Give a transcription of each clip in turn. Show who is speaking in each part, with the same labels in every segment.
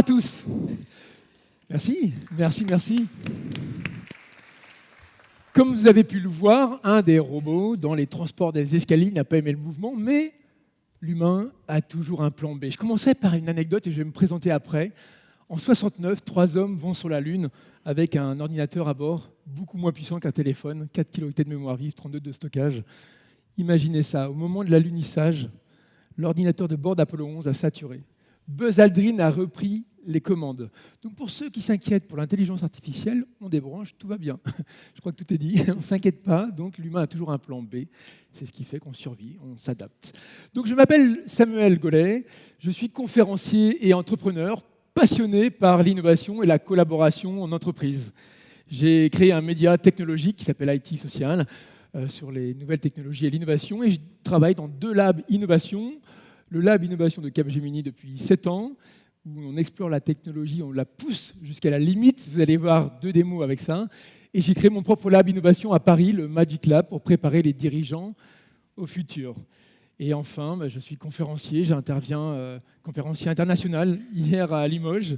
Speaker 1: tous. Merci. Comme vous avez pu le voir, un des robots dans les transports des escaliers n'a pas aimé le mouvement, mais l'humain a toujours un plan B. Je commençais par une anecdote et je vais me présenter après. En 69, 3 hommes vont sur la Lune avec un ordinateur à bord, beaucoup moins puissant qu'un téléphone, 4 kilooctets de mémoire vive, 32 de stockage. Imaginez ça, au moment de l'alunissage, l'ordinateur de bord d'Apollo 11 a saturé. Buzz Aldrin a repris les commandes. Donc pour ceux qui s'inquiètent pour l'intelligence artificielle, on débranche, tout va bien. Je crois que tout est dit, on ne s'inquiète pas, donc l'humain a toujours un plan B. C'est ce qui fait qu'on survit, on s'adapte. Donc je m'appelle Samuel Gollet, je suis conférencier et entrepreneur, passionné par l'innovation et la collaboration en entreprise. J'ai créé un média technologique qui s'appelle IT Social, sur les nouvelles technologies et l'innovation, et je travaille dans 2 labs innovation. Le lab innovation de Capgemini depuis 7 ans, où on explore la technologie, on la pousse jusqu'à la limite. Vous allez voir 2 démos avec ça. Et j'ai créé mon propre lab innovation à Paris, le Magic Lab, pour préparer les dirigeants au futur. Et enfin, je suis conférencier. J'interviens conférencier international hier à Limoges,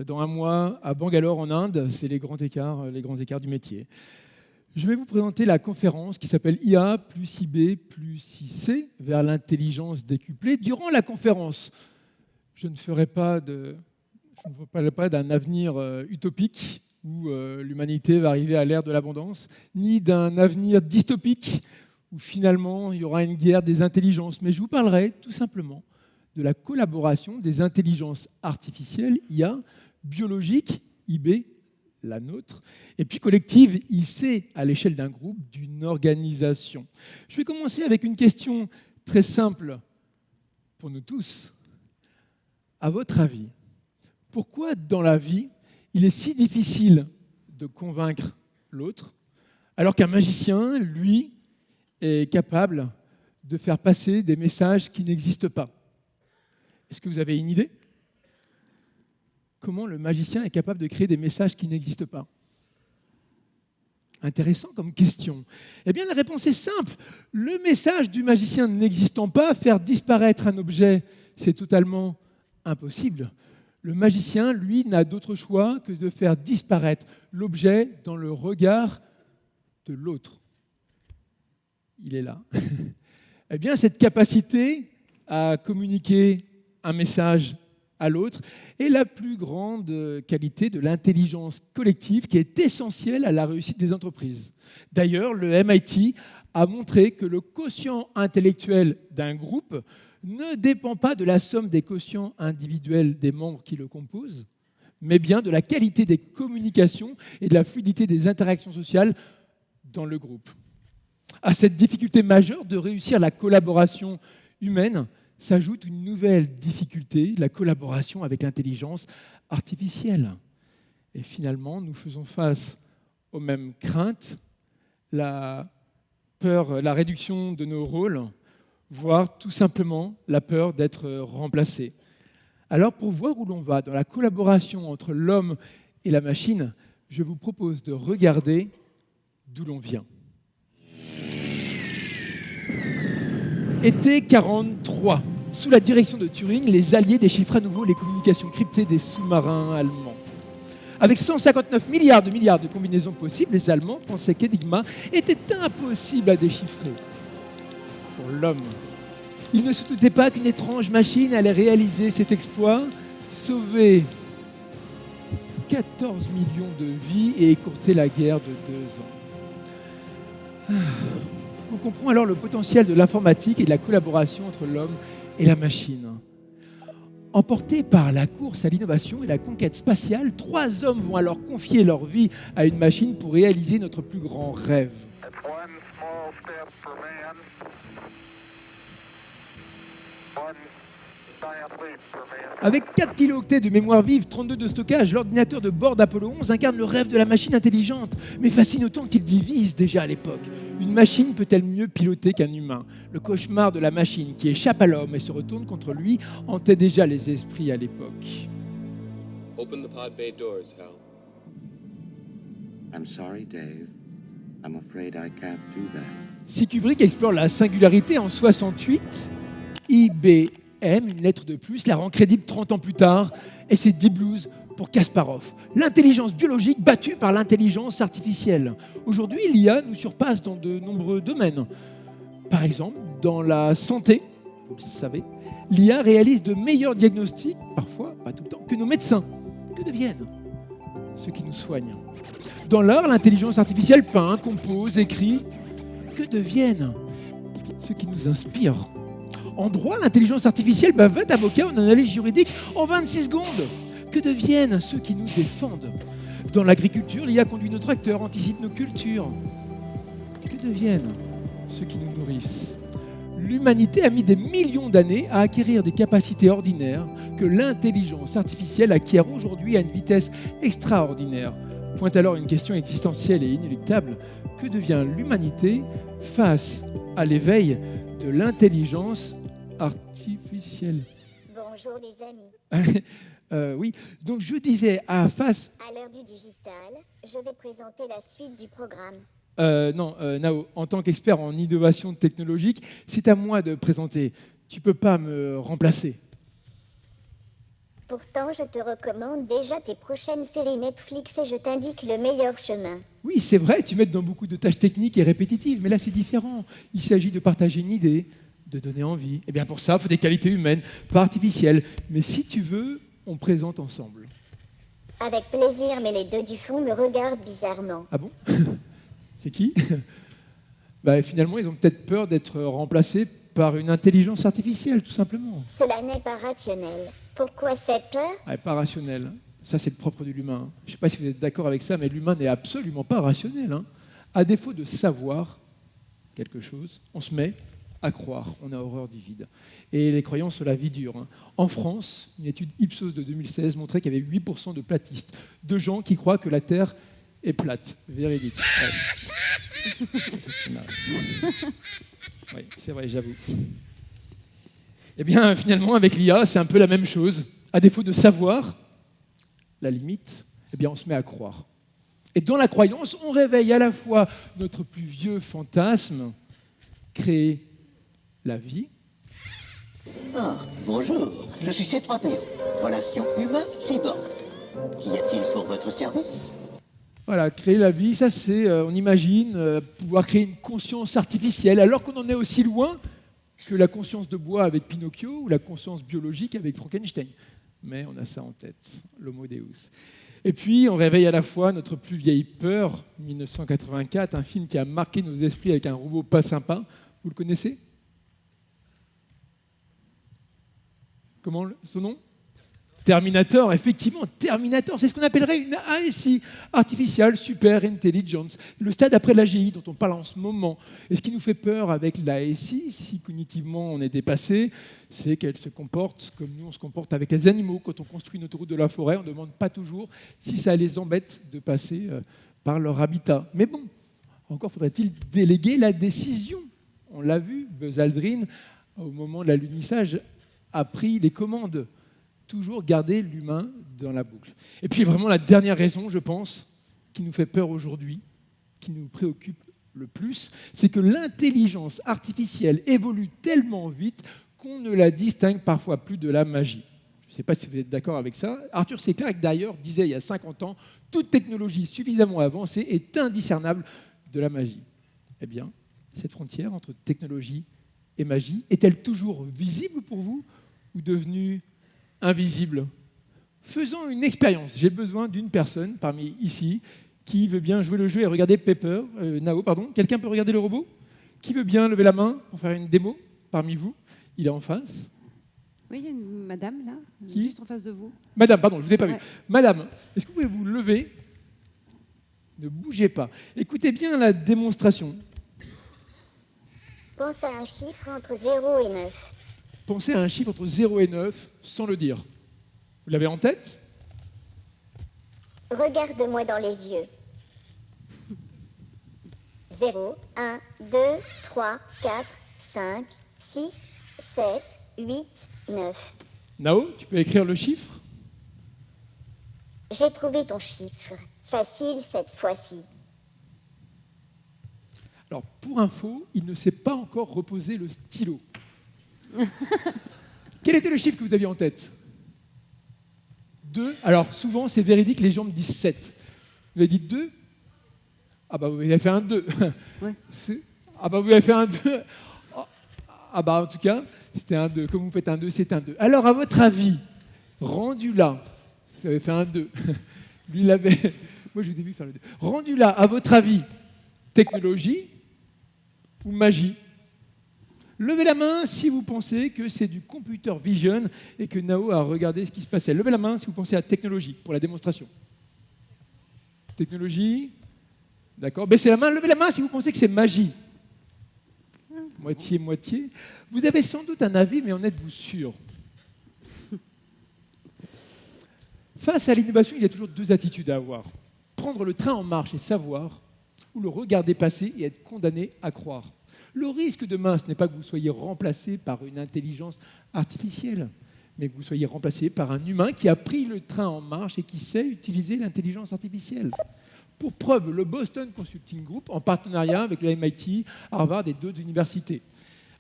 Speaker 1: dans 1 mois à Bangalore en Inde. C'est les grands écarts du métier. Je vais vous présenter la conférence qui s'appelle IA plus IB plus IC vers l'intelligence décuplée. Durant la conférence, je ne ferai pas d'un avenir utopique où l'humanité va arriver à l'ère de l'abondance, ni d'un avenir dystopique où finalement il y aura une guerre des intelligences. Mais je vous parlerai tout simplement de la collaboration des intelligences artificielles, IA, biologiques, IB, la nôtre, et puis collective, IC, à l'échelle d'un groupe, d'une organisation. Je vais commencer avec une question très simple pour nous tous. À votre avis, pourquoi dans la vie, il est si difficile de convaincre l'autre, alors qu'un magicien, lui, est capable de faire passer des messages qui n'existent pas? Est-ce que vous avez une idée ? Comment le magicien est capable de créer des messages qui n'existent pas? Intéressant comme question. Eh bien, la réponse est simple. Le message du magicien n'existant pas, faire disparaître un objet, c'est totalement impossible. Le magicien, lui, n'a d'autre choix que de faire disparaître l'objet dans le regard de l'autre. Il est là. Eh bien, cette capacité à communiquer un message à l'autre est la plus grande qualité de l'intelligence collective qui est essentielle à la réussite des entreprises. D'ailleurs, le MIT a montré que le quotient intellectuel d'un groupe ne dépend pas de la somme des quotients individuels des membres qui le composent, mais bien de la qualité des communications et de la fluidité des interactions sociales dans le groupe. À cette difficulté majeure de réussir la collaboration humaine s'ajoute une nouvelle difficulté, la collaboration avec l'intelligence artificielle. Et finalement, nous faisons face aux mêmes craintes, la peur, la réduction de nos rôles, voire tout simplement la peur d'être remplacés. Alors, pour voir où l'on va dans la collaboration entre l'homme et la machine, je vous propose de regarder d'où l'on vient. Été 1943. Sous la direction de Turing, les Alliés déchiffrent à nouveau les communications cryptées des sous-marins allemands. Avec 159 milliards de combinaisons possibles, les Allemands pensaient qu'Enigma était impossible à déchiffrer. Pour l'homme, ils ne se doutaient pas qu'une étrange machine allait réaliser cet exploit, sauver 14 millions de vies et écourter la guerre de 2 ans. On comprend alors le potentiel de l'informatique et de la collaboration entre l'homme et la machine. Emportés par la course à l'innovation et la conquête spatiale, 3 hommes vont alors confier leur vie à une machine pour réaliser notre plus grand rêve. Avec 4 kilooctets de mémoire vive, 32 de stockage, l'ordinateur de bord d'Apollo 11 incarne le rêve de la machine intelligente, mais fascine autant qu'il divise déjà à l'époque. Une machine peut-elle mieux piloter qu'un humain? Le cauchemar de la machine qui échappe à l'homme et se retourne contre lui hantait déjà les esprits à l'époque.
Speaker 2: Open the pod bay doors, Hal.
Speaker 3: I'm sorry, Dave. I'm afraid I can't do that.
Speaker 1: Si Kubrick explore la singularité en 68, IB M, une lettre de plus, la rend crédible 30 ans plus tard, et c'est Deep Blues pour Kasparov. L'intelligence biologique battue par l'intelligence artificielle. Aujourd'hui, l'IA nous surpasse dans de nombreux domaines. Par exemple, dans la santé, vous le savez, l'IA réalise de meilleurs diagnostics, parfois, pas tout le temps, que nos médecins. Que deviennent ceux qui nous soignent? Dans l'art, l'intelligence artificielle peint, compose, écrit. Que deviennent ceux qui nous inspirent? En droit, l'intelligence artificielle va être avocat en analyse juridique en 26 secondes. Que deviennent ceux qui nous défendent? Dans l'agriculture, l'IA conduit nos tracteurs, anticipe nos cultures. Que deviennent ceux qui nous nourrissent? L'humanité a mis des millions d'années à acquérir des capacités ordinaires que l'intelligence artificielle acquiert aujourd'hui à une vitesse extraordinaire. Pointe alors une question existentielle et inéluctable. Que devient l'humanité face à l'éveil de l'intelligence artificielle?
Speaker 4: Bonjour les amis.
Speaker 1: Oui, donc je disais, face...
Speaker 4: À l'heure du digital, je vais présenter la suite du programme.
Speaker 1: Nao, en tant qu'expert en innovation technologique, c'est à moi de présenter. Tu peux pas me remplacer.
Speaker 4: Pourtant, je te recommande déjà tes prochaines séries Netflix et je t'indique le meilleur chemin.
Speaker 1: Oui, c'est vrai, tu m'aides dans beaucoup de tâches techniques et répétitives, mais là c'est différent. Il s'agit de partager une idée, de donner envie. Et bien pour ça, il faut des qualités humaines, pas artificielles. Mais si tu veux, on présente ensemble.
Speaker 4: Avec plaisir, mais les deux du fond me regardent bizarrement.
Speaker 1: Ah bon? C'est qui? Finalement, ils ont peut-être peur d'être remplacés par une intelligence artificielle, tout simplement.
Speaker 4: Cela n'est pas rationnel. Pourquoi cette peur?
Speaker 1: Pas rationnel. Ça, c'est le propre de l'humain. Je ne sais pas si vous êtes d'accord avec ça, mais l'humain n'est absolument pas rationnel. À défaut de savoir quelque chose, on se met à croire. On a horreur du vide. Et les croyances sur la vie dure. En France, une étude Ipsos de 2016 montrait qu'il y avait 8% de platistes, de gens qui croient que la Terre est plate. Véridique. Ouais. Oui, c'est vrai, j'avoue. Eh bien, finalement, avec l'IA, c'est un peu la même chose. À défaut de savoir la limite, eh bien, on se met à croire. Et dans la croyance, on réveille à la fois notre plus vieux fantasme, créer la vie.
Speaker 5: Ah, bonjour, je suis C3PO, relation humain-cyborg. Qu'y a-t-il pour votre service?
Speaker 1: Voilà, créer la vie, ça c'est, on imagine, pouvoir créer une conscience artificielle, alors qu'on en est aussi loin que la conscience de bois avec Pinocchio ou la conscience biologique avec Frankenstein. Mais on a ça en tête, l'homo deus. Et puis, on réveille à la fois notre plus vieille peur, 1984, un film qui a marqué nos esprits avec un robot pas sympa. Vous le connaissez? Comment son nom? Terminator, effectivement, Terminator, c'est ce qu'on appellerait une ASI, Artificial Super Intelligence, le stade après l'AGI dont on parle en ce moment. Et ce qui nous fait peur avec l'ASI, si cognitivement on est dépassé, c'est qu'elle se comporte comme nous on se comporte avec les animaux. Quand on construit une autoroute de la forêt, on ne demande pas toujours si ça les embête de passer par leur habitat. Mais bon, encore faudrait-il déléguer la décision. On l'a vu, Buzz Aldrin, au moment de l'alunissage, a pris les commandes. Toujours garder l'humain dans la boucle. Et puis vraiment la dernière raison, je pense, qui nous fait peur aujourd'hui, qui nous préoccupe le plus, c'est que l'intelligence artificielle évolue tellement vite qu'on ne la distingue parfois plus de la magie. Je ne sais pas si vous êtes d'accord avec ça. Arthur C. Clarke, d'ailleurs, disait il y a 50 ans, toute technologie suffisamment avancée est indiscernable de la magie. Eh bien, cette frontière entre technologie et magie est-elle toujours visible pour vous ou devenue invisible? Faisons une expérience. J'ai besoin d'une personne parmi ici qui veut bien jouer le jeu et regarder Nao, pardon. Quelqu'un peut regarder le robot? Qui veut bien lever la main pour faire une démo parmi vous? Il est en face.
Speaker 6: Oui, il y a une madame là,
Speaker 1: Qui?
Speaker 6: juste en face de vous.
Speaker 1: Madame, pardon, je ne vous ai pas vu.
Speaker 6: Ouais.
Speaker 1: Madame, est-ce que vous pouvez vous lever? Ne bougez pas. Écoutez bien la démonstration.
Speaker 4: Pense à un chiffre entre 0 et 9.
Speaker 1: Pensez à un chiffre entre 0 et 9 sans le dire. Vous l'avez en tête?
Speaker 4: Regarde-moi dans les yeux. 0, 1, 2, 3, 4, 5, 6, 7, 8, 9.
Speaker 1: Nao, tu peux écrire le chiffre?
Speaker 4: J'ai trouvé ton chiffre. Facile cette fois-ci.
Speaker 1: Alors, pour info, il ne s'est pas encore reposé le stylo. Quel était le chiffre que vous aviez en tête? 2. Alors, souvent, c'est véridique, les gens me disent 7. Vous avez dit 2? Ah bah, vous avez fait un 2.
Speaker 6: Ouais.
Speaker 1: Ah bah, vous avez fait un 2. Ah bah, en tout cas, c'était un 2. Comme vous faites un 2, c'est un 2. Alors, à votre avis, rendu là, vous avez fait un 2. Lui, il avait... Moi, je vous ai vu faire le 2. Rendu là, à votre avis, technologie ou magie? Levez la main si vous pensez que c'est du computer vision et que Nao a regardé ce qui se passait. Levez la main si vous pensez à technologie pour la démonstration. Technologie. D'accord. Baissez la main. Levez la main si vous pensez que c'est magie. Moitié, moitié. Vous avez sans doute un avis, mais en êtes-vous sûr? Face à l'innovation, il y a toujours 2 attitudes à avoir. Prendre le train en marche et savoir, ou le regarder passer et être condamné à croire. Le risque demain, ce n'est pas que vous soyez remplacé par une intelligence artificielle, mais que vous soyez remplacé par un humain qui a pris le train en marche et qui sait utiliser l'intelligence artificielle. Pour preuve, le Boston Consulting Group, en partenariat avec le MIT, Harvard et d'autres universités,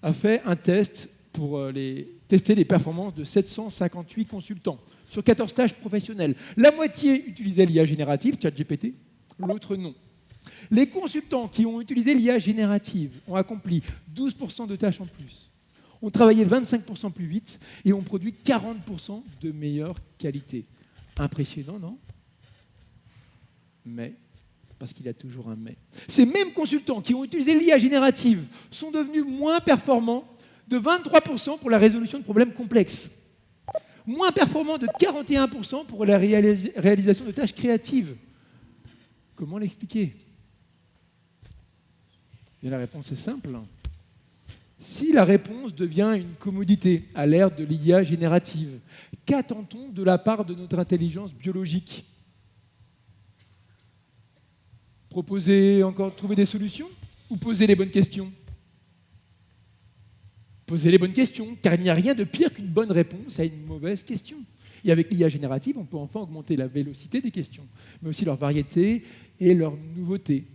Speaker 1: a fait un test pour tester les performances de 758 consultants sur 14 tâches professionnelles. La moitié utilisait l'IA générative, ChatGPT, l'autre non. Les consultants qui ont utilisé l'IA générative ont accompli 12% de tâches en plus, ont travaillé 25% plus vite et ont produit 40% de meilleure qualité. Impressionnant, non? Mais, parce qu'il y a toujours un mais. Ces mêmes consultants qui ont utilisé l'IA générative sont devenus moins performants de 23% pour la résolution de problèmes complexes, moins performants de 41% pour la réalisation de tâches créatives. Comment l'expliquer? Et la réponse est simple. Si la réponse devient une commodité à l'ère de l'IA générative, qu'attend-on de la part de notre intelligence biologique? Proposer encore, trouver des solutions ou poser les bonnes questions? Poser les bonnes questions, car il n'y a rien de pire qu'une bonne réponse à une mauvaise question. Et avec l'IA générative, on peut enfin augmenter la vélocité des questions, mais aussi leur variété et leur nouveauté.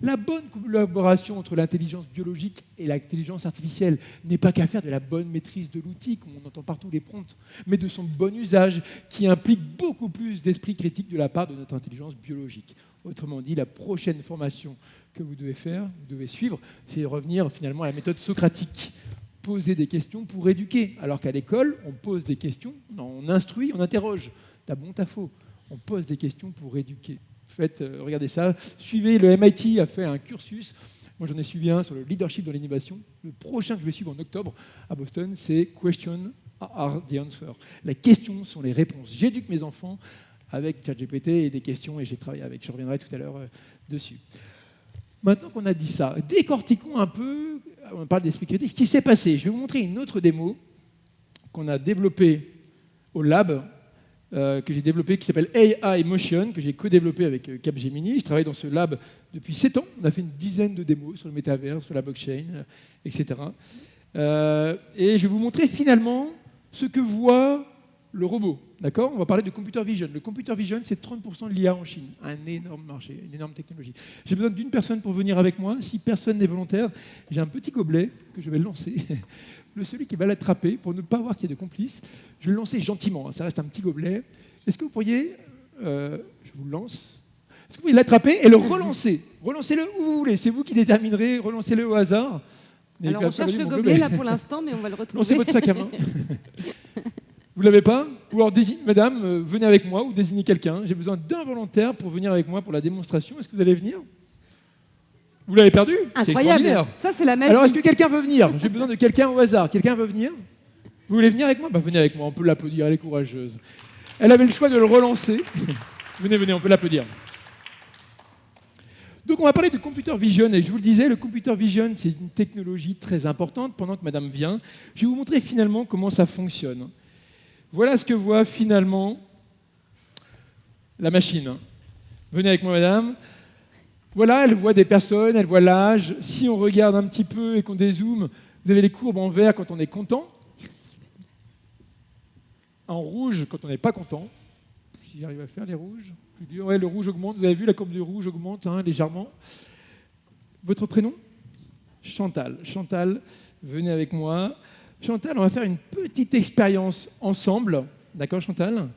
Speaker 1: La bonne collaboration entre l'intelligence biologique et l'intelligence artificielle n'est pas qu'à faire de la bonne maîtrise de l'outil, comme on entend partout les prompts, mais de son bon usage, qui implique beaucoup plus d'esprit critique de la part de notre intelligence biologique. Autrement dit, la prochaine formation que vous devez faire, vous devez suivre, c'est revenir finalement à la méthode socratique. Poser des questions pour éduquer, alors qu'à l'école, on pose des questions, on instruit, on interroge. T'as bon, t'as faux. On pose des questions pour éduquer. Regardez ça, suivez, le MIT a fait un cursus, moi j'en ai suivi un sur le leadership dans l'innovation. Le prochain que je vais suivre en octobre à Boston, c'est Question are the answer. Les questions sont les réponses. J'éduque mes enfants avec ChatGPT et des questions, et j'ai travaillé avec, je reviendrai tout à l'heure dessus. Maintenant qu'on a dit ça, décortiquons un peu, on parle d'esprit critique, ce qui s'est passé. Je vais vous montrer une autre démo qu'on a développée au lab, que j'ai développé, qui s'appelle AI Motion, que j'ai co-développé avec Capgemini. Je travaille dans ce lab depuis 7 ans. On a fait une dizaine de démos sur le métavers, sur la blockchain, etc. Et je vais vous montrer finalement ce que voit le robot. D'accord? On va parler de computer vision. Le computer vision, c'est 30% de l'IA en Chine. Un énorme marché, une énorme technologie. J'ai besoin d'une personne pour venir avec moi. Si personne n'est volontaire, j'ai un petit gobelet que je vais lancer. Celui qui va l'attraper, pour ne pas voir qu'il y a de complices, je vais le lancer gentiment, ça reste un petit gobelet. Est-ce que vous pourriez, je vous le lance, est-ce que vous pourriez l'attraper et le relancer? Relancez-le où vous voulez, c'est vous qui déterminerez, relancez-le au hasard.
Speaker 6: Alors on cherche le gobelet là pour l'instant, mais on va le retrouver.
Speaker 1: Lancez votre sac à main. Vous ne l'avez pas? Ou alors, madame, venez avec moi ou désignez quelqu'un. J'ai besoin d'un volontaire pour venir avec moi pour la démonstration. Est-ce que vous allez venir? Vous l'avez perdu? C'est extraordinaire.
Speaker 6: Ça, c'est la magie.
Speaker 1: Alors, est-ce que quelqu'un veut venir? J'ai besoin de quelqu'un au hasard. Quelqu'un veut venir? Vous voulez venir avec moi? Venez avec moi, on peut l'applaudir, elle est courageuse. Elle avait le choix de le relancer. Venez, on peut l'applaudir. Donc, on va parler de computer vision. Et je vous le disais, le computer vision, c'est une technologie très importante. Pendant que madame vient, je vais vous montrer finalement comment ça fonctionne. Voilà ce que voit finalement la machine. Venez avec moi, madame. Voilà, elle voit des personnes, elle voit l'âge. Si on regarde un petit peu et qu'on dézoome, vous avez les courbes en vert quand on est content, en rouge quand on n'est pas content. Si j'arrive à faire les rouges, plus dur. Ouais, le rouge augmente, vous avez vu, la courbe du rouge augmente légèrement. Votre prénom? Chantal. Chantal, venez avec moi. Chantal, on va faire une petite expérience ensemble. D'accord, Chantal?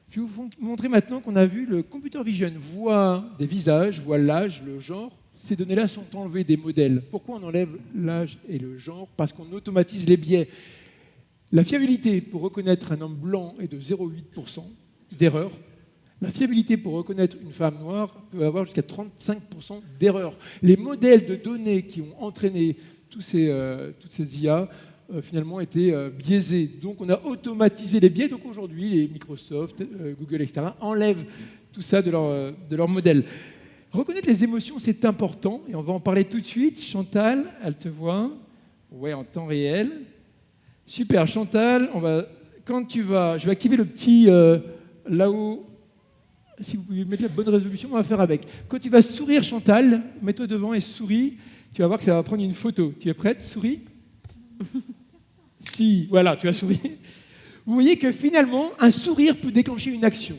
Speaker 1: Je vais vous montrer maintenant qu'on a vu le computer vision voit des visages, voit l'âge, le genre. Ces données-là sont enlevées des modèles. Pourquoi on enlève l'âge et le genre? Parce qu'on automatise les biais. La fiabilité pour reconnaître un homme blanc est de 0,8% d'erreur. La fiabilité pour reconnaître une femme noire peut avoir jusqu'à 35% d'erreur. Les modèles de données qui ont entraîné toutes ces IA finalement étaient biaisés. Donc on a automatisé les biais. Donc aujourd'hui, les Microsoft, Google, etc. enlèvent tout ça de leur modèle. Reconnaître les émotions, c'est important. Et on va en parler tout de suite. Chantal, elle te voit. Ouais, en temps réel. Super, Chantal. Je vais activer le petit là-haut. Si vous pouvez mettre la bonne résolution, on va faire avec. Quand tu vas sourire, Chantal, mets-toi devant et souris. Tu vas voir que ça va prendre une photo. Tu es prête? Souris. Si, voilà, tu as souri. Vous voyez que finalement, un sourire peut déclencher une action.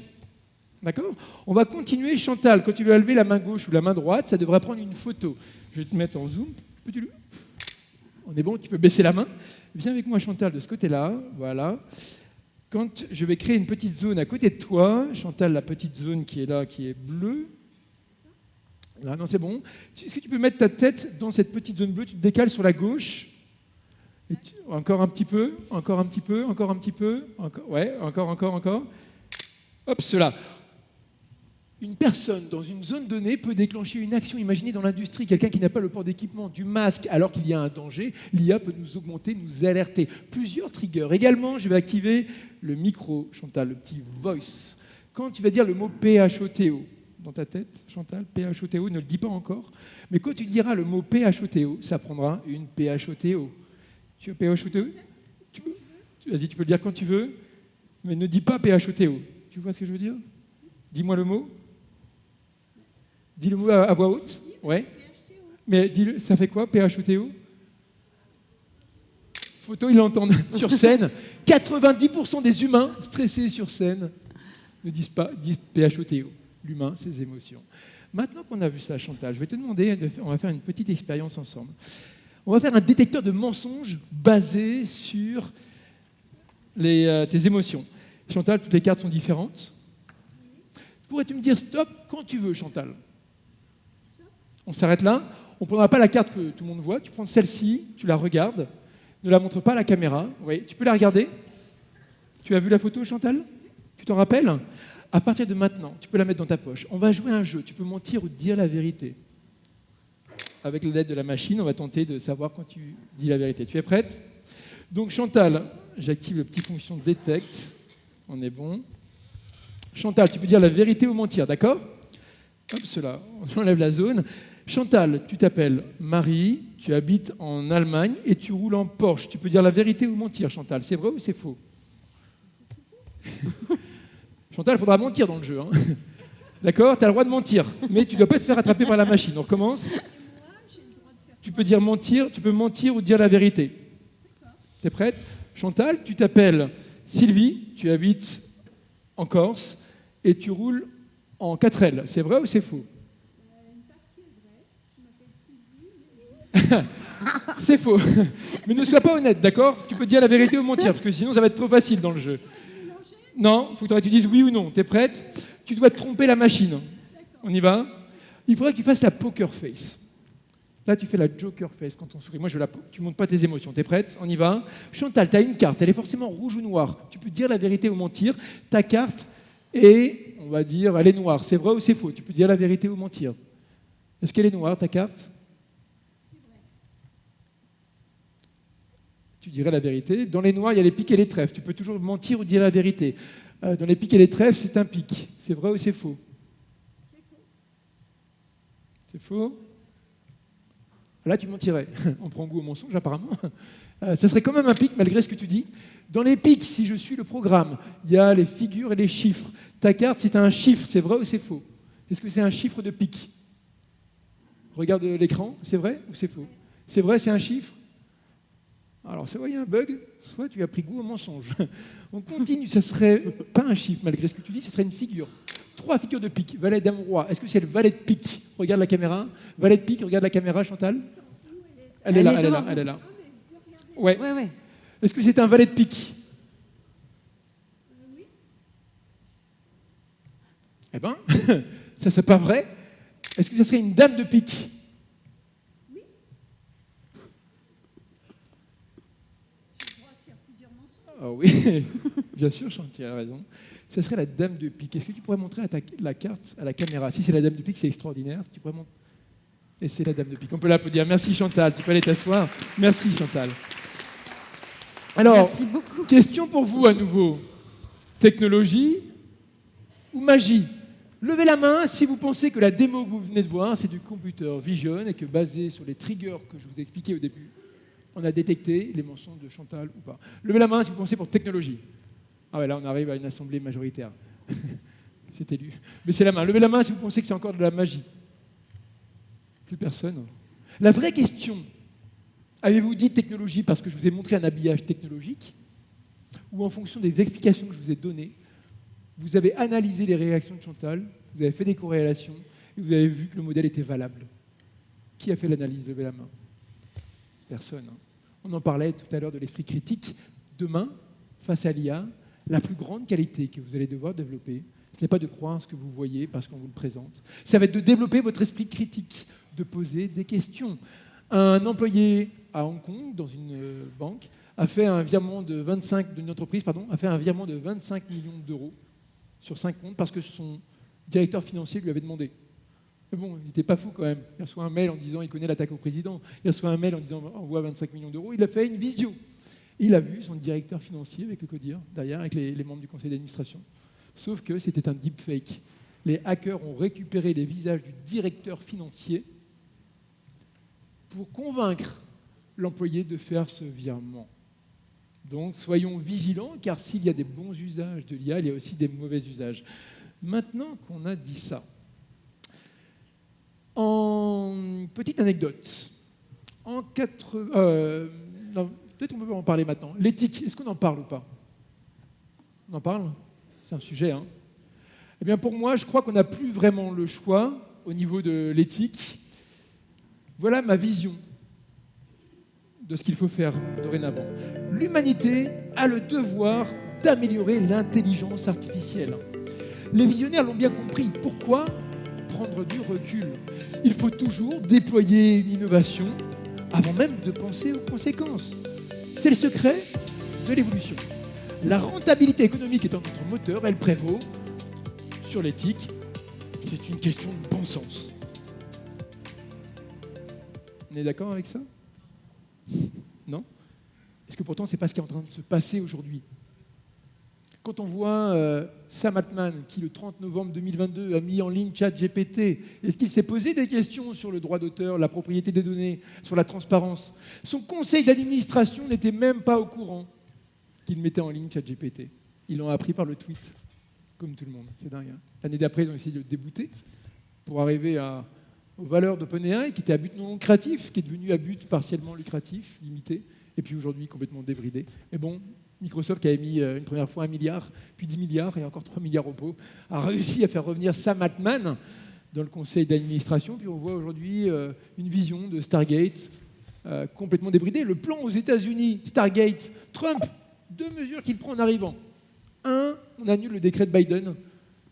Speaker 1: D'accord? On va continuer. Chantal, quand tu vas lever la main gauche ou la main droite, ça devrait prendre une photo. Je vais te mettre en zoom. On est bon, tu peux baisser la main. Viens avec moi, Chantal, de ce côté-là. Voilà. Quand je vais créer une petite zone à côté de toi, Chantal, la petite zone qui est là, qui est bleue. Là, non, c'est bon. Est-ce que tu peux mettre ta tête dans cette petite zone bleue? Tu te décales sur la gauche. Encore un petit peu, encore un petit peu, encore un petit peu. Ouais, encore. Hop, cela. Une personne dans une zone donnée peut déclencher une action. Imaginez dans l'industrie, quelqu'un qui n'a pas le port d'équipement, du masque, alors qu'il y a un danger, l'IA peut nous augmenter, nous alerter. Plusieurs triggers. Également, je vais activer le micro, Chantal, le petit voice. Quand tu vas dire le mot PHOTO dans ta tête, Chantal, PHOTO, ne le dis pas encore, mais quand tu diras le mot PHOTO, ça prendra une PHOTO. Tu veux PHOTO? Vas-y, tu peux le dire quand tu veux, mais ne dis pas PHOTO. Tu vois ce que je veux dire? Dis-moi le mot. Dis le mot à voix haute. Ouais. Mais dis-le, ça fait quoi, PHOTO? Photo, ils l'entendent sur scène. 90% des humains stressés sur scène ne disent PHOTO. L'humain, ses émotions. Maintenant qu'on a vu ça, Chantal, je vais te demander, on va faire une petite expérience ensemble. On va faire un détecteur de mensonges basé sur tes émotions. Chantal, toutes les cartes sont différentes. Pourrais-tu me dire stop quand tu veux, Chantal? On s'arrête là. On ne prendra pas la carte que tout le monde voit. Tu prends celle-ci, tu la regardes. Ne la montre pas à la caméra. Oui, tu peux la regarder. Tu as vu la photo, Chantal? Tu t'en rappelles? À partir de maintenant, tu peux la mettre dans ta poche. On va jouer à un jeu. Tu peux mentir ou dire la vérité. Avec l'aide de la machine, on va tenter de savoir quand tu dis la vérité. Tu es prête? Donc, Chantal, j'active le petit fonction détecte. On est bon. Chantal, tu peux dire la vérité ou mentir, d'accord? Hop, cela, on enlève la zone. Chantal, tu t'appelles Marie, tu habites en Allemagne et tu roules en Porsche. Tu peux dire la vérité ou mentir, Chantal. C'est vrai ou c'est faux? Chantal, il faudra mentir dans le jeu. Hein. D'accord? Tu as le droit de mentir, mais tu ne dois pas te faire attraper par la machine. On recommence. Tu peux dire mentir, tu peux mentir ou dire la vérité. Tu es prête? Chantal, tu t'appelles Sylvie, tu habites en Corse et tu roules en 4L. C'est vrai ou c'est faux?
Speaker 7: Une partie est vraie. Je m'appelle Sylvie.
Speaker 1: C'est faux. Mais ne sois pas honnête, d'accord? Tu peux dire la vérité ou mentir, parce que sinon ça va être trop facile dans le jeu. Non, il faut que tu dises oui ou non. Tu es prête? Tu dois te tromper la machine. On y va? Il faudrait que tu fasses la poker face. Là, tu fais la joker face quand on sourit. Moi, tu ne montres pas tes émotions. Tu es prête? On y va? Chantal, tu as une carte. Elle est forcément rouge ou noire. Tu peux dire la vérité ou mentir. Ta carte est, on va dire, elle est noire. C'est vrai ou c'est faux? Tu peux dire la vérité ou mentir. Est-ce qu'elle est noire, ta carte?
Speaker 7: C'est vrai.
Speaker 1: Tu dirais la vérité. Dans les noirs, il y a les piques et les trèfles. Tu peux toujours mentir ou dire la vérité. Dans les piques et les trèfles, c'est un pic. C'est vrai ou c'est faux?
Speaker 7: C'est faux.
Speaker 1: C'est faux? Là, tu mentirais. On prend goût au mensonge, apparemment. Ça serait quand même un pic, malgré ce que tu dis. Dans les pics, si je suis le programme, il y a les figures et les chiffres. Ta carte, c'est un chiffre. C'est vrai ou c'est faux? Est-ce que c'est un chiffre de pic? Regarde l'écran. C'est vrai ou c'est faux? C'est vrai, c'est un chiffre? Alors, soit il y a un bug, soit tu as pris goût au mensonge. On continue. Ça serait pas un chiffre, malgré ce que tu dis. Ce serait une figure. 3 figures de pique. Valet, dame, roi. Est-ce que c'est le valet de pique? Regarde la caméra. Valet de pique, regarde la caméra, Chantal. Elle est là. Ouais. Est-ce que c'est un valet de pique?
Speaker 7: Oui.
Speaker 1: Eh ben, ça c'est pas vrai. Est-ce que ça serait une dame de pique?
Speaker 7: Oui. Je crois qu'il y a plusieurs mensonges.
Speaker 1: Ah oui, bien sûr, tu as raison. Ça serait la dame de pique. Est-ce que tu pourrais montrer la carte à la caméra? Si c'est la dame de pique, c'est extraordinaire. Tu pourrais montrer. Et c'est la dame de pique. On peut l'applaudir. Merci Chantal. Tu peux aller t'asseoir. Merci Chantal. Alors,
Speaker 6: Merci beaucoup.
Speaker 1: question pour vous à nouveau. Technologie ou magie? Levez la main si vous pensez que la démo que vous venez de voir, c'est du computer vision et que basé sur les triggers que je vous ai expliqués au début, on a détecté les mensonges de Chantal ou pas. Levez la main si vous pensez pour technologie. Ah ouais, là on arrive à une assemblée majoritaire. C'est élu. Mais c'est la main. Levez la main si vous pensez que c'est encore de la magie. Plus personne. La vraie question, avez-vous dit technologie parce que je vous ai montré un habillage technologique ou en fonction des explications que je vous ai données, vous avez analysé les réactions de Chantal, vous avez fait des corrélations et vous avez vu que le modèle était valable. Qui a fait l'analyse? Levez la main. Personne. Hein. On en parlait tout à l'heure de l'esprit critique. Demain, face à l'IA, la plus grande qualité que vous allez devoir développer, ce n'est pas de croire ce que vous voyez parce qu'on vous le présente. Ça va être de développer votre esprit critique, de poser des questions. Un employé à Hong Kong, dans une banque, a fait un virement de 25 millions d'euros sur 5 comptes parce que son directeur financier lui avait demandé. Mais bon, il n'était pas fou quand même. Il reçoit un mail en disant il connaît l'attaque au président. Il reçoit un mail en disant envoie 25 millions d'euros. Il a fait une visio. Il a vu son directeur financier avec le CODIR, derrière, avec les membres du conseil d'administration. Sauf que c'était un deepfake. Les hackers ont récupéré les visages du directeur financier pour convaincre l'employé de faire ce virement. Donc, soyons vigilants, car s'il y a des bons usages de l'IA, il y a aussi des mauvais usages. Maintenant qu'on a dit ça, en petite anecdote, peut-être on peut en parler maintenant. L'éthique, est-ce qu'on en parle ou pas? On en parle? C'est un sujet, hein? Eh bien, pour moi, je crois qu'on n'a plus vraiment le choix au niveau de l'éthique. Voilà ma vision de ce qu'il faut faire dorénavant. L'humanité a le devoir d'améliorer l'intelligence artificielle. Les visionnaires l'ont bien compris. Pourquoi prendre du recul? Il faut toujours déployer une innovation avant même de penser aux conséquences. C'est le secret de l'évolution. La rentabilité économique étant notre moteur, elle prévaut sur l'éthique. C'est une question de bon sens. On est d'accord avec ça? Non? Est-ce que pourtant, ce n'est pas ce qui est en train de se passer aujourd'hui? Quand on voit Sam Altman, qui le 30 novembre 2022 a mis en ligne ChatGPT, est-ce qu'il s'est posé des questions sur le droit d'auteur, la propriété des données, sur la transparence? Son conseil d'administration n'était même pas au courant qu'il mettait en ligne ChatGPT. Ils l'ont appris par le tweet, comme tout le monde. C'est dingue. Hein? L'année d'après, ils ont essayé de le débooter pour arriver aux valeurs d'OpenAI, qui était à but non lucratif, qui est devenu à but partiellement lucratif, limité, et puis aujourd'hui complètement débridé. Mais bon, Microsoft, qui avait mis une première fois 1 milliard, puis 10 milliards, et encore 3 milliards au pot, a réussi à faire revenir Sam Altman dans le conseil d'administration. Puis on voit aujourd'hui une vision de Stargate complètement débridée. Le plan aux États-Unis, Stargate, Trump, 2 mesures qu'il prend en arrivant. 1, on annule le décret de Biden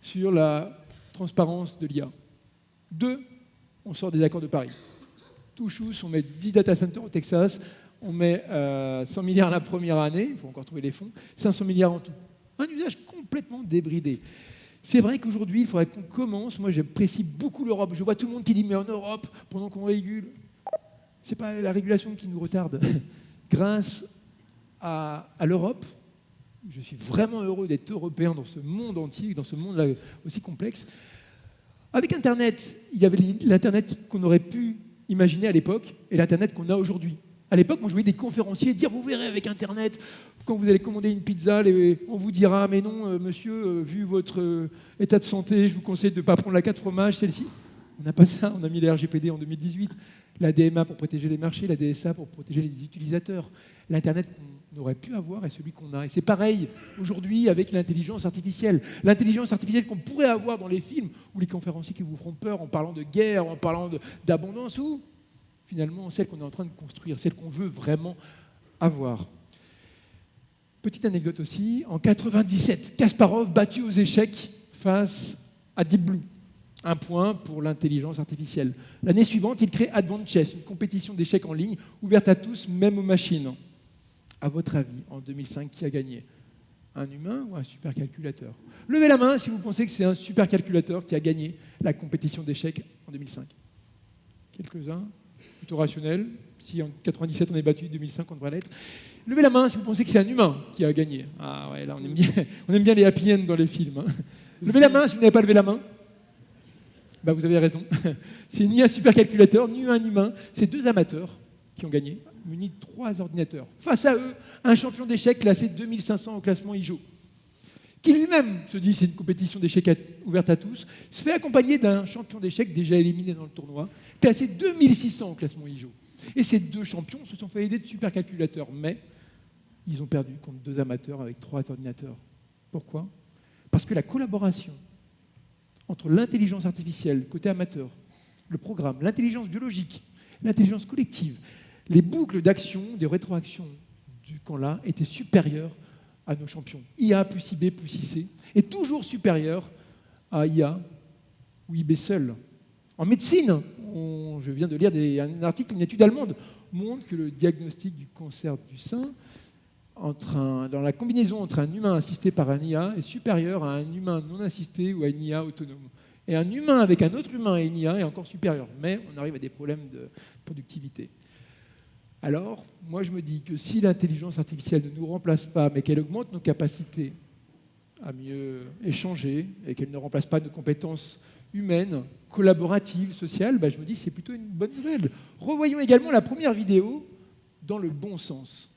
Speaker 1: sur la transparence de l'IA. 2, on sort des accords de Paris. Tout chousse, on met 10 data centers au Texas, on met 100 milliards la première année, il faut encore trouver les fonds, 500 milliards en tout. Un usage complètement débridé. C'est vrai qu'aujourd'hui, il faudrait qu'on commence. Moi, j'apprécie beaucoup l'Europe. Je vois tout le monde qui dit, mais en Europe, pendant qu'on régule, ce n'est pas la régulation qui nous retarde. Grâce à l'Europe, je suis vraiment heureux d'être européen dans ce monde entier, dans ce monde-là aussi complexe. Avec Internet, il y avait l'Internet qu'on aurait pu imaginer à l'époque et l'Internet qu'on a aujourd'hui. À l'époque, moi, je voyais des conférenciers dire « Vous verrez avec Internet, quand vous allez commander une pizza, on vous dira « Mais non, monsieur, vu votre état de santé, je vous conseille de ne pas prendre la 4 fromages, celle-ci. » On n'a pas ça, on a mis les RGPD en 2018, la DMA pour protéger les marchés, la DSA pour protéger les utilisateurs. L'Internet qu'on aurait pu avoir est celui qu'on a. Et c'est pareil aujourd'hui avec l'intelligence artificielle. L'intelligence artificielle qu'on pourrait avoir dans les films ou les conférenciers qui vous feront peur en parlant de guerre, en parlant d'abondance, ou finalement celle qu'on est en train de construire, celle qu'on veut vraiment avoir. Petite anecdote aussi, en 97, Kasparov battu aux échecs face à Deep Blue. 1 point pour l'intelligence artificielle. L'année suivante, il crée Advanced Chess, une compétition d'échecs en ligne ouverte à tous, même aux machines. À votre avis, en 2005, qui a gagné? Un humain ou un supercalculateur? Levez la main si vous pensez que c'est un supercalculateur qui a gagné la compétition d'échecs en 2005. Quelques-uns, plutôt rationnels. Si en 97 on est battu, 2005 on devrait l'être. Levez la main si vous pensez que c'est un humain qui a gagné. Ah ouais, là on aime bien les happy end dans les films. Hein. Levez la main si vous n'avez pas levé la main. Bah, vous avez raison. C'est ni un supercalculateur, ni un humain. C'est 2 amateurs qui ont gagné, munis de 3 ordinateurs. Face à eux, un champion d'échecs classé 2500 au classement IJO, qui lui-même se dit c'est une compétition d'échecs ouverte à tous, se fait accompagner d'un champion d'échecs déjà éliminé dans le tournoi, classé 2600 au classement IJO. Et ces 2 champions se sont fait aider de supercalculateurs, mais ils ont perdu contre 2 amateurs avec 3 ordinateurs. Pourquoi? Parce que la collaboration entre l'intelligence artificielle, côté amateur, le programme, l'intelligence biologique, l'intelligence collective, les boucles d'action, des rétroactions du camp-là étaient supérieures à nos champions. IA plus IB plus IC est toujours supérieur à IA ou IB seul. En médecine, je viens de lire un article, une étude allemande montre que le diagnostic du cancer du sein dans la combinaison entre un humain assisté par un IA est supérieur à un humain non assisté ou à une IA autonome. Et un humain avec un autre humain et une IA est encore supérieur. Mais on arrive à des problèmes de productivité. Alors, moi je me dis que si l'intelligence artificielle ne nous remplace pas, mais qu'elle augmente nos capacités à mieux échanger, et qu'elle ne remplace pas nos compétences humaines, collaboratives, sociales, je me dis que c'est plutôt une bonne nouvelle. Revoyons également la première vidéo dans le bon sens.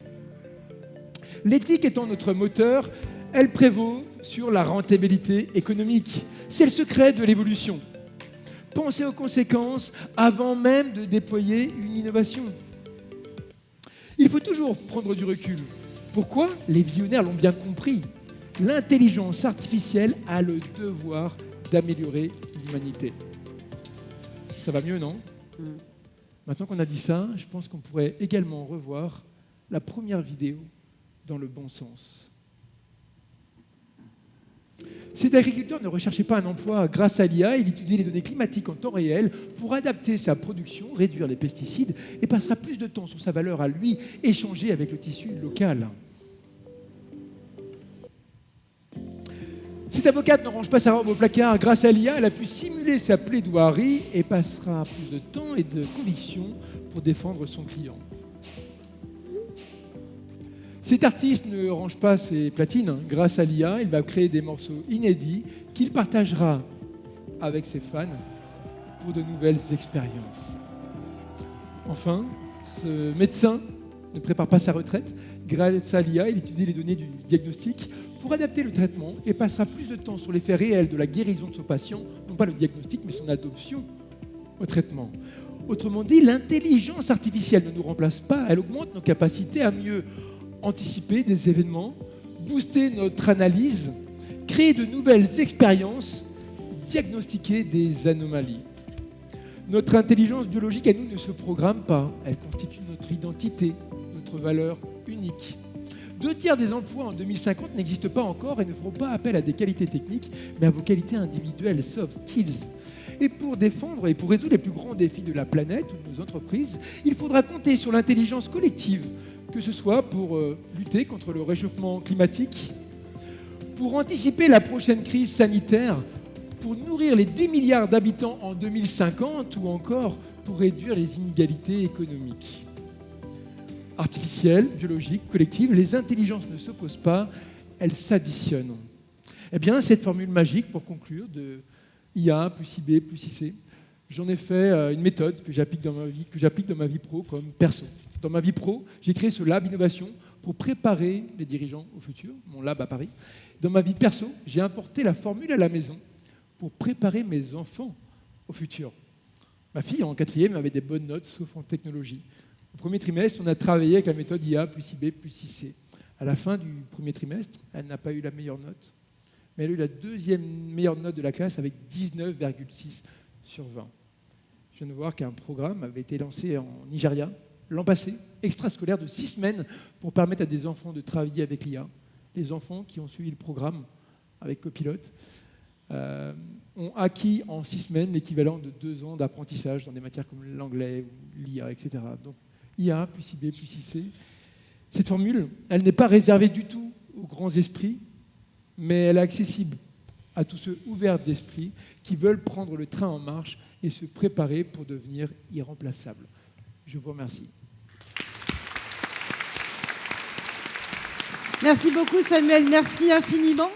Speaker 1: L'éthique étant notre moteur, elle prévaut sur la rentabilité économique. C'est le secret de l'évolution. Pensez aux conséquences avant même de déployer une innovation. Il faut toujours prendre du recul. Pourquoi? Les visionnaires l'ont bien compris. L'intelligence artificielle a le devoir d'améliorer l'humanité. Ça va mieux, non? Maintenant qu'on a dit ça, je pense qu'on pourrait également revoir la première vidéo dans le bon sens. Cet agriculteur ne recherchait pas un emploi grâce à l'IA, il étudiait les données climatiques en temps réel pour adapter sa production, réduire les pesticides et passera plus de temps sur sa valeur à lui, échanger avec le tissu local. Cette avocate ne range pas sa robe au placard. Grâce à l'IA, elle a pu simuler sa plaidoirie et passera plus de temps et de conviction pour défendre son client. Cet artiste ne range pas ses platines. Grâce à l'IA, il va créer des morceaux inédits qu'il partagera avec ses fans pour de nouvelles expériences. Enfin, ce médecin ne prépare pas sa retraite. Grâce à l'IA, il étudie les données du diagnostic pour adapter le traitement et passera plus de temps sur les faits réels de la guérison de son patient, non pas le diagnostic, mais son adoption au traitement. Autrement dit, l'intelligence artificielle ne nous remplace pas, elle augmente nos capacités à mieux anticiper des événements, booster notre analyse, créer de nouvelles expériences, diagnostiquer des anomalies. Notre intelligence biologique à nous ne se programme pas, elle constitue notre identité, notre valeur unique. 2/3 des emplois en 2050 n'existent pas encore et ne feront pas appel à des qualités techniques, mais à vos qualités individuelles, soft skills. Et pour défendre et pour résoudre les plus grands défis de la planète ou de nos entreprises, il faudra compter sur l'intelligence collective, que ce soit pour lutter contre le réchauffement climatique, pour anticiper la prochaine crise sanitaire, pour nourrir les 10 milliards d'habitants en 2050 ou encore pour réduire les inégalités économiques. Artificielle, biologique, collective, les intelligences ne s'opposent pas, elles s'additionnent. Eh bien, cette formule magique, pour conclure, de IA plus IB plus IC, j'en ai fait une méthode que j'applique dans ma vie pro comme perso. Dans ma vie pro, j'ai créé ce lab innovation pour préparer les dirigeants au futur, mon lab à Paris. Dans ma vie perso, j'ai importé la formule à la maison pour préparer mes enfants au futur. Ma fille, en 4e, avait des bonnes notes, sauf en technologie. Au premier trimestre, on a travaillé avec la méthode IA plus IB plus IC. À la fin du premier trimestre, elle n'a pas eu la meilleure note, mais elle a eu la 2e meilleure note de la classe avec 19,6 sur 20. Je viens de voir qu'un programme avait été lancé en Nigeria l'an passé, extrascolaire de 6 semaines pour permettre à des enfants de travailler avec l'IA. Les enfants qui ont suivi le programme avec Copilote ont acquis en 6 semaines l'équivalent de 2 ans d'apprentissage dans des matières comme l'anglais ou l'IA, etc. Donc IA plus IB plus IC. Cette formule, elle n'est pas réservée du tout aux grands esprits, mais elle est accessible à tous ceux ouverts d'esprit qui veulent prendre le train en marche et se préparer pour devenir irremplaçables. Je vous remercie.
Speaker 6: Merci beaucoup Samuel, merci infiniment.